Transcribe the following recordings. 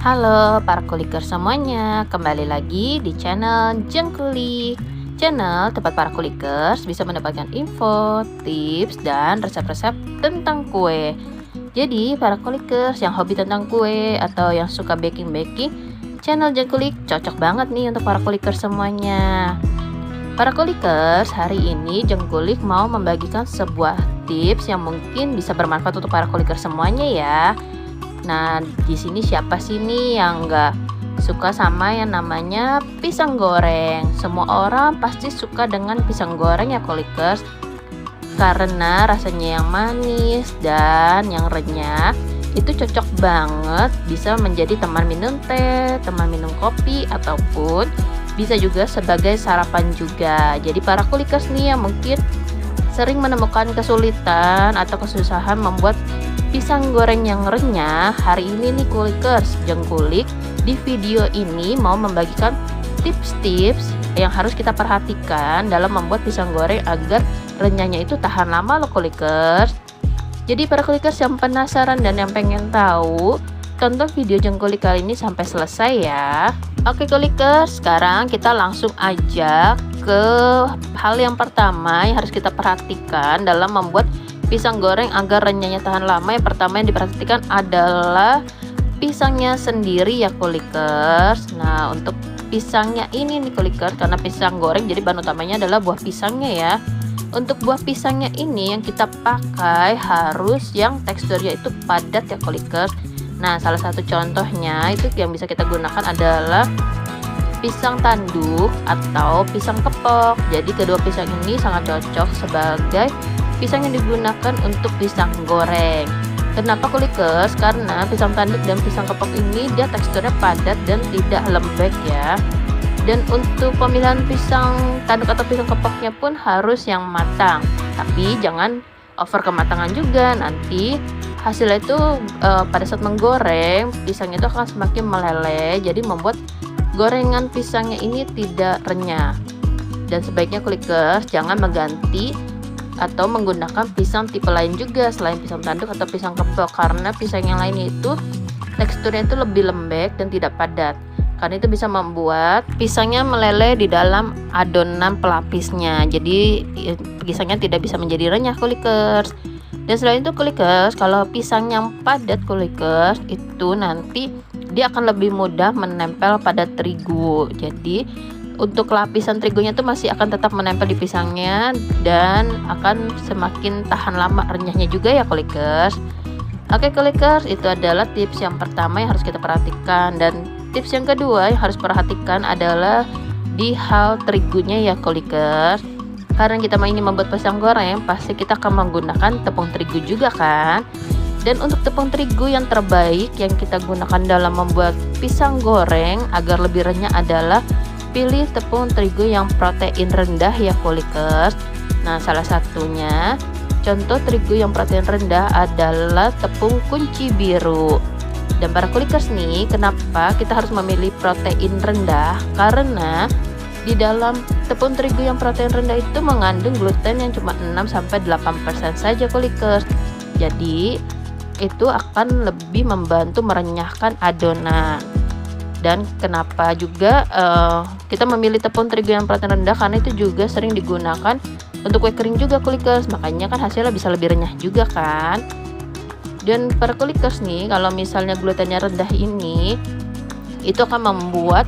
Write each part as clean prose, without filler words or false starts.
Halo para kuliker semuanya, kembali lagi di channel Jengkulik. Channel tempat para kulikers bisa mendapatkan info, tips, dan resep-resep tentang kue. Jadi para kulikers yang hobi tentang kue atau yang suka baking-baking, channel Jengkulik cocok banget nih untuk para kulikers semuanya. Para kulikers, hari ini Jengkulik mau membagikan sebuah tips yang mungkin bisa bermanfaat untuk para kulikers semuanya ya. Nah, di sini siapa sih nih yang nggak suka sama yang namanya pisang goreng? Semua orang pasti suka dengan pisang goreng ya, kulikers. Karena rasanya yang manis dan yang renyah, itu cocok banget bisa menjadi teman minum teh, teman minum kopi, ataupun bisa juga sebagai sarapan juga. Jadi para kulikers nih yang mungkin sering menemukan kesulitan atau kesusahan membuat pisang goreng yang renyah, hari ini nih kulikers, Jengkulik di video ini mau membagikan tips-tips yang harus kita perhatikan dalam membuat pisang goreng agar renyahnya itu tahan lama loh kulikers. Jadi para kulikers yang penasaran dan yang pengen tahu, tonton video Jengkulik kali ini sampai selesai ya. Oke kulikers, sekarang kita langsung aja ke hal yang pertama yang harus kita perhatikan dalam membuat pisang goreng agar renyahnya tahan lama. Yang pertama yang diperhatikan adalah pisangnya sendiri ya kulikers. Nah, untuk pisangnya ini nih kulikers, karena pisang goreng jadi bahan utamanya adalah buah pisangnya ya. Untuk buah pisangnya ini yang kita pakai harus yang teksturnya itu padat ya kulikers. Nah, salah satu contohnya itu yang bisa kita gunakan adalah pisang tanduk atau pisang kepok. Jadi kedua pisang ini sangat cocok sebagai pisang yang digunakan untuk pisang goreng. Kenapa kulikers? Karena pisang tanduk dan pisang kepok ini dia teksturnya padat dan tidak lembek ya. Dan untuk pemilihan pisang tanduk atau pisang kepoknya pun harus yang matang. Tapi jangan over kematangan juga, nanti hasilnya itu pada saat menggoreng pisangnya itu akan semakin meleleh, jadi membuat gorengan pisangnya ini tidak renyah. Dan sebaiknya kulikers jangan mengganti atau menggunakan pisang tipe lain juga selain pisang tanduk atau pisang kepok, karena pisang yang lain itu teksturnya itu lebih lembek dan tidak padat. Karena itu bisa membuat pisangnya meleleh di dalam adonan pelapisnya, jadi pisangnya tidak bisa menjadi renyah kulikers. Dan selain itu kulikers, kalau pisang yang padat kulikers itu nanti dia akan lebih mudah menempel pada terigu. Jadi untuk lapisan terigunya itu masih akan tetap menempel di pisangnya dan akan semakin tahan lama renyahnya juga ya kulikers. Oke kulikers, itu adalah tips yang pertama yang harus kita perhatikan. Dan tips yang kedua yang harus perhatikan adalah di hal terigunya ya kulikers. Karena kita mau ini membuat pisang goreng, pasti kita akan menggunakan tepung terigu juga kan. Dan untuk tepung terigu yang terbaik yang kita gunakan dalam membuat pisang goreng agar lebih renyah adalah pilih tepung terigu yang protein rendah ya kulikers. Nah, salah satunya contoh terigu yang protein rendah adalah tepung kunci biru. Dan para kulikers nih, kenapa kita harus memilih protein rendah? Karena di dalam tepung terigu yang protein rendah itu mengandung gluten yang cuma 6-8% saja kulikers. Jadi itu akan lebih membantu merenyahkan adonan. Dan kenapa juga kita memilih tepung terigu yang protein rendah, karena itu juga sering digunakan untuk kue kering juga kulikers, makanya kan hasilnya bisa lebih renyah juga kan. Dan para kulikers nih, kalau misalnya glutennya rendah ini, itu akan membuat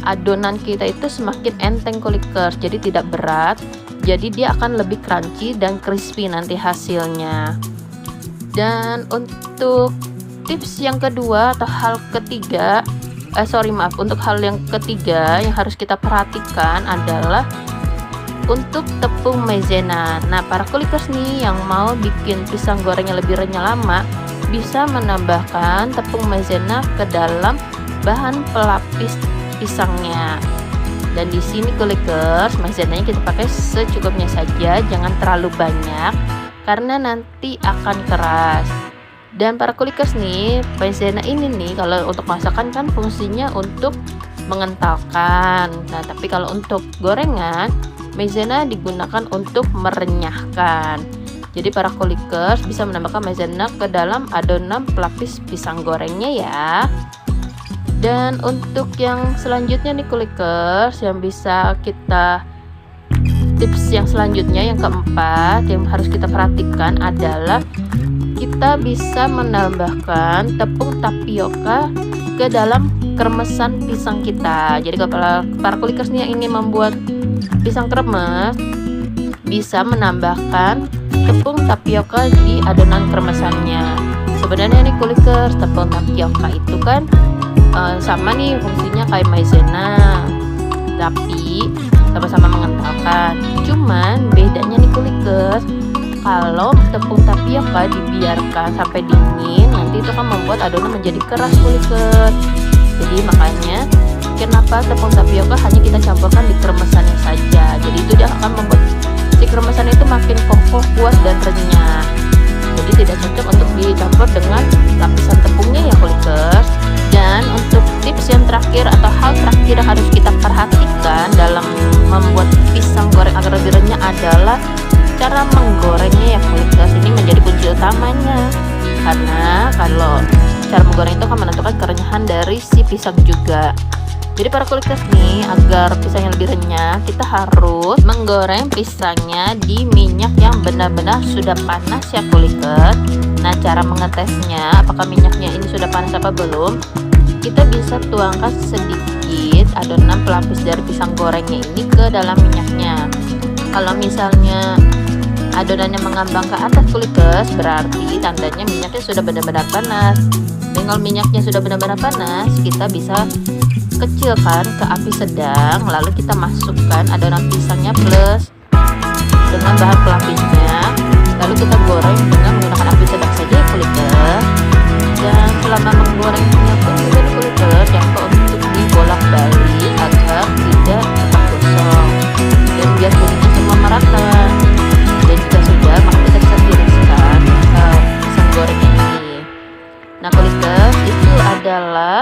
adonan kita itu semakin enteng kulikers, jadi tidak berat, jadi dia akan lebih crunchy dan crispy nanti hasilnya. Dan untuk tips yang kedua atau hal ketiga, untuk hal yang ketiga yang harus kita perhatikan adalah untuk tepung maizena. Nah, para kulikers nih yang mau bikin pisang gorengnya lebih renyah lama, bisa menambahkan tepung maizena ke dalam bahan pelapis pisangnya. Dan di sini kulikers, maizenanya kita pakai secukupnya saja, jangan terlalu banyak karena nanti akan keras. Dan para kulikers nih, maizena ini nih kalau untuk masakan kan fungsinya untuk mengentalkan. Nah, tapi kalau untuk gorengan, maizena digunakan untuk merenyahkan. Jadi para kulikers bisa menambahkan maizena ke dalam adonan pelapis pisang gorengnya ya. Dan untuk yang selanjutnya nih kulikers, yang bisa kita tips yang selanjutnya yang keempat yang harus kita perhatikan adalah kita bisa menambahkan tepung tapioka ke dalam kremesan pisang kita. Jadi kalau para kulikers nih yang ingin membuat pisang kremes, bisa menambahkan tepung tapioka di adonan kremesannya. Sebenarnya nih kulikers, tepung tapioka itu kan sama nih fungsinya kayak maizena, tapi sama-sama mengentalkan. Cuman bedanya nih kulikers, kalau tepung tapioka dibiarkan sampai dingin, nanti itu kan membuat adonan menjadi keras kulikers. Jadi makanya kenapa tepung tapioka hanya kita campurkan di kremesannya saja. Jadi itu dia akan membuat si kremesan itu makin kokoh, kuat dan renyah. Jadi tidak cocok untuk dicampur dengan lapisan tepungnya ya kulikers. Dan untuk tips yang terakhir atau hal terakhir yang harus kita perhatikan dalam membuat pisang goreng agar lebih renyah adalah cara menggorengnya ya kulikers. Ini menjadi kunci utamanya, karena kalau cara menggoreng itu akan menentukan kerenyahan dari si pisang juga. Jadi para kulikers nih, agar pisangnya lebih renyah, kita harus menggoreng pisangnya di minyak yang benar-benar sudah panas ya kulikers. Nah, cara mengetesnya apakah minyaknya ini sudah panas apa belum, kita bisa tuangkan sedikit adonan pelapis dari pisang gorengnya ini ke dalam minyaknya. Kalau misalnya adonannya mengambang ke atas kulikers, berarti tandanya minyaknya sudah benar-benar panas. Dan kalau minyaknya sudah benar-benar panas, kita bisa kecilkan ke api sedang, lalu kita masukkan adonan pisangnya plus dengan bahan pelapisnya, lalu kita goreng dengan menggunakan api sedang saja kulikers. Dan selama menggorengnya pun juga kulikers, jangan lupa untuk dibolak-balik agar tidak cepat gosong dan biar kulitnya semua merata. Dan jika sudah, maka kita bisa tiriskan pisang goreng ini. Nah kulikers, itu adalah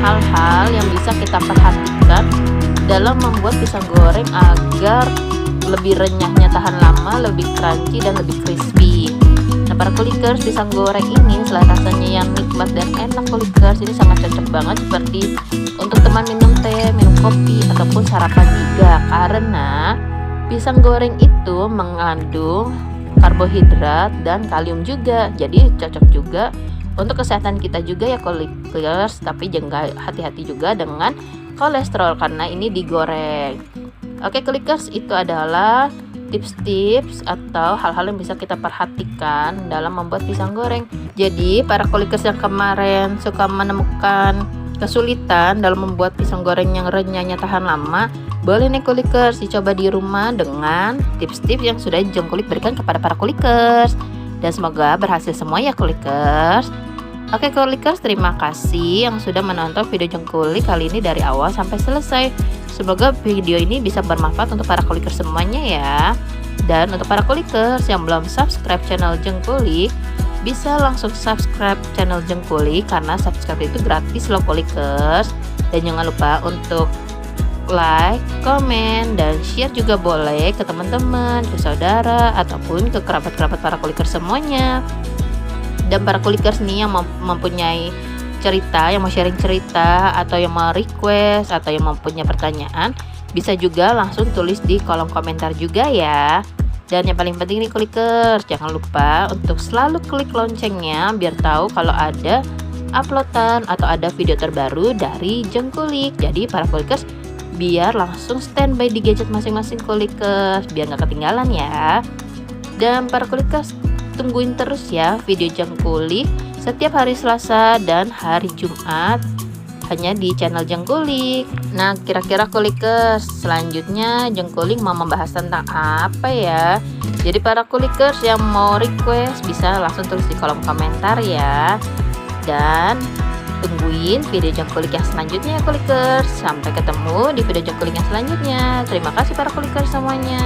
hal-hal yang bisa kita perhatikan dalam membuat pisang goreng agar lebih renyahnya tahan lama, lebih crunchy dan lebih crispy. Nah para kulikers, pisang goreng ini selain rasanya yang nikmat dan enak kulikers, ini sangat cocok banget seperti untuk teman minum teh, minum kopi, ataupun sarapan juga, karena pisang goreng itu mengandung karbohidrat dan kalium juga. Jadi cocok juga untuk kesehatan kita juga ya kulikers, tapi jangan hati-hati juga dengan kolesterol karena ini digoreng. Oke kulikers, itu adalah tips-tips atau hal-hal yang bisa kita perhatikan dalam membuat pisang goreng. Jadi para kulikers yang kemarin suka menemukan kesulitan dalam membuat pisang goreng yang renyahnya tahan lama, boleh nih kulikers dicoba di rumah dengan tips-tips yang sudah Jengkulik berikan kepada para kulikers. Dan semoga berhasil semua ya kulikers. Oke kulikers, terima kasih yang sudah menonton video Jengkulik kali ini dari awal sampai selesai. Semoga video ini bisa bermanfaat untuk para kulikers semuanya ya. Dan untuk para kulikers yang belum subscribe channel Jengkulik, bisa langsung subscribe channel Jengkulik karena subscribe itu gratis loh kulikers. Dan jangan lupa untuk like, komen, dan share juga boleh ke teman-teman, ke saudara, ataupun ke kerabat-kerabat para kulikers semuanya. Dan para kulikers nih yang mempunyai cerita, yang mau sharing cerita, atau yang mau request, atau yang mempunyai pertanyaan, bisa juga langsung tulis di kolom komentar juga ya. Dan yang paling penting nih kulikers, jangan lupa untuk selalu klik loncengnya biar tahu kalau ada uploadan atau ada video terbaru dari Jengkulik. Jadi para kulikers biar langsung standby di gadget masing-masing kulikers, biar nggak ketinggalan ya. Dan para kulikers, tungguin terus ya video Jengkulik setiap hari Selasa dan hari Jumat hanya di channel Jengkulik. Nah kira-kira kulikers selanjutnya Jengkulik mau membahas tentang apa ya? Jadi para kulikers yang mau request bisa langsung tulis di kolom komentar ya. Dan tungguin video Jengkulik yang selanjutnya ya kulikers. Sampai ketemu di video Jengkulik yang selanjutnya. Terima kasih para kulikers semuanya.